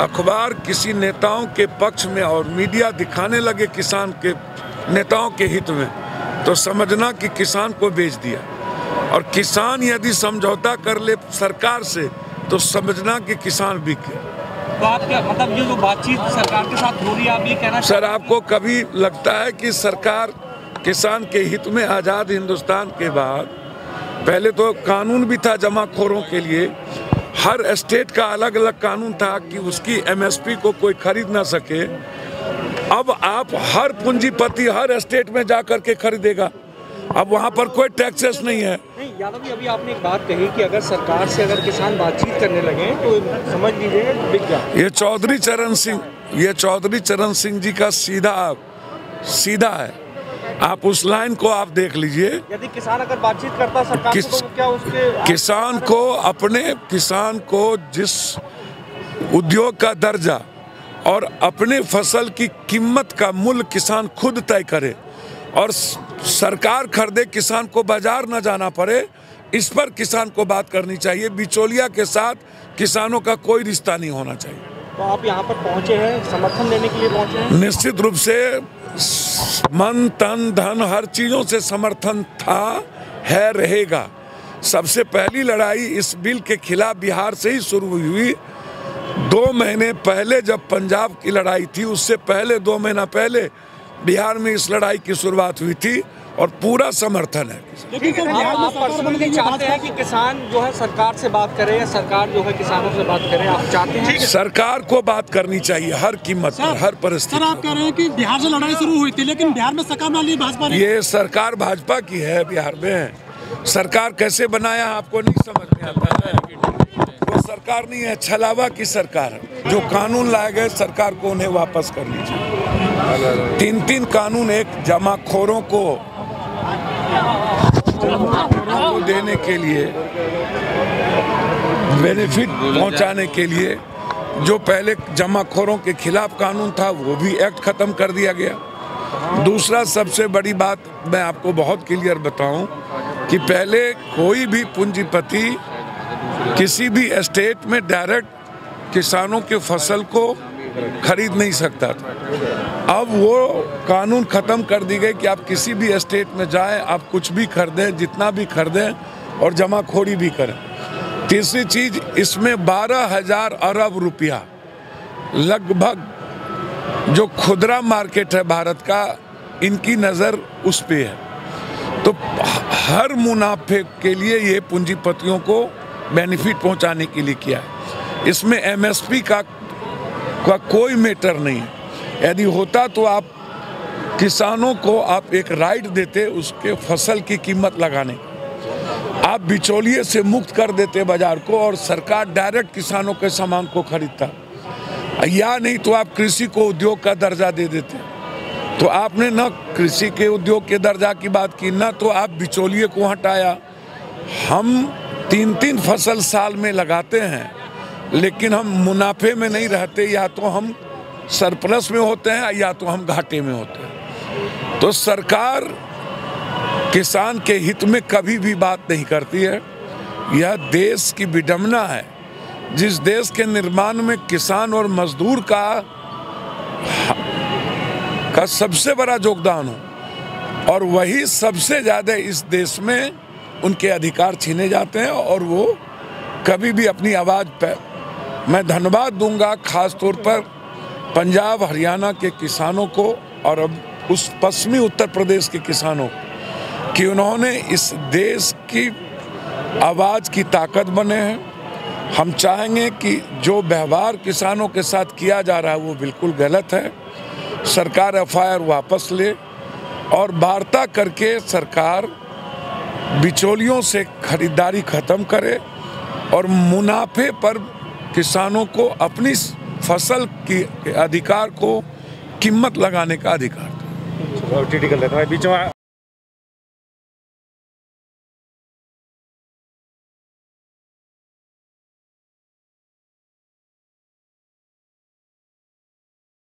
अखबार किसी नेताओं के पक्ष में और मीडिया दिखाने लगे किसान के नेताओं के हित में, तो समझना कि किसान को बेच दिया। और किसान यदि समझौता कर ले सरकार से, तो समझना कि किसान बिक गया। तो आप क्या मतलब ये जो बातचीत सरकार के साथ हो रही है, आप ये कहना सर, आपको कभी लगता है कि सरकार किसान के हित में आज़ाद हिंदुस्तान के बाद पहले तो कानून भी था जमाखोरों के लिए, हर स्टेट का अलग अलग कानून था कि उसकी एमएसपी को कोई खरीद ना सके। अब आप हर पूंजीपति हर स्टेट में जा कर के खरीदेगा, अब वहाँ पर कोई टैक्सेस नहीं है। नहीं यादव जी, अभी आपने एक बात कही कि अगर सरकार से अगर किसान बातचीत करने लगे तो समझ लीजिए बिक जाए। ये चौधरी चरण सिंह जी का सीधा है, आप उस लाइन को आप देख लीजिए। यदि किसान अगर बातचीत करता सरकार से, तो क्या उसके किसान को जिस उद्योग का दर्जा और अपने फसल की कीमत का मूल्य किसान खुद तय करे और सरकार खरीदे, किसान को बाजार न जाना पड़े, इस पर किसान को बात करनी चाहिए। बिचौलिया के साथ किसानों का कोई रिश्ता नहीं होना चाहिए। तो आप यहाँ पर पहुँचे हैं, समर्थन देने के लिए पहुँचे हैं? निश्चित रूप से मन तन धन हर चीजों से समर्थन था, है, रहेगा। सबसे पहली लड़ाई इस बिल के खिलाफ बिहार से ही शुरू हुई। 2 महीने पहले जब पंजाब की लड़ाई थी, उससे पहले 2 महीना पहले बिहार में इस लड़ाई की शुरुआत हुई थी और पूरा समर्थन है। लेकिन आप पर्सनली चाहते हैं कि किसान जो है सरकार से बात करे या सरकार जो है किसानों से बात करे? आप चाहते हैं सरकार को बात करनी चाहिए हर कीमत पर, हर परिस्थिति। सर, आप कह रहे हैं कि बिहार से लड़ाई शुरू हुई थी, लेकिन बिहार में सत्ता में आ ली भाजपा ने। ये सरकार भाजपा की है, बिहार में सरकार कैसे बनाया आपको नहीं समझ में आता है। वो सरकार नहीं है, छलावा की सरकार है। जो कानून लाए गए सरकार को उन्हें वापस कर लीजिए। 3 कानून, एक जमाखोरों को देने के लिए, बेनिफिट पहुंचाने के लिए, जो पहले जमाखोरों के खिलाफ कानून था वो भी एक्ट खत्म कर दिया गया। दूसरा सबसे बड़ी बात मैं आपको बहुत क्लियर बताऊं कि पहले कोई भी पूंजीपति किसी भी स्टेट में डायरेक्ट किसानों के फसल को खरीद नहीं सकता था। अब वो कानून खत्म कर दी गई कि आप किसी भी स्टेट में जाएं, आप कुछ भी खरीदें, जितना भी खरीदें और जमाखोरी भी करें। तीसरी चीज, इसमें 12,000 अरब रुपया लगभग जो खुदरा मार्केट है भारत का, इनकी नज़र उस पे है। तो हर मुनाफे के लिए ये पूंजीपतियों को बेनिफिट पहुंचाने के लिए किया है। इसमें एमएसपी का कोई मैटर नहीं है। यदि होता तो आप किसानों को आप एक राइट देते उसके फसल की कीमत लगाने, आप बिचौलिए से मुक्त कर देते बाजार को और सरकार डायरेक्ट किसानों के सामान को खरीदता, या नहीं तो आप कृषि को उद्योग का दर्जा दे देते। तो आपने न कृषि के उद्योग के दर्जा की बात की, न तो आप बिचौलिए को हटाया। हम 3 फसल साल में लगाते हैं, लेकिन हम मुनाफे में नहीं रहते, या तो हम सरप्लस में होते हैं या तो हम घाटे में होते हैं। तो सरकार किसान के हित में कभी भी बात नहीं करती है। यह देश की विडंबना है, जिस देश के निर्माण में किसान और मजदूर का सबसे बड़ा योगदान हो, और वही सबसे ज़्यादा इस देश में उनके अधिकार छीने जाते हैं और वो कभी भी अपनी आवाज़ पे। मैं धन्यवाद दूंगा खास तौर पर पंजाब हरियाणा के किसानों को और अब उस पश्चिमी उत्तर प्रदेश के किसानों को कि उन्होंने इस देश की आवाज़ की ताकत बने हैं। हम चाहेंगे कि जो व्यवहार किसानों के साथ किया जा रहा है वो बिल्कुल गलत है। सरकार एफआईआर वापस ले और वार्ता करके सरकार बिचौलियों से खरीदारी खत्म करे और मुनाफे पर किसानों को अपनी फसल के अधिकार को कीमत लगाने का अधिकार दे।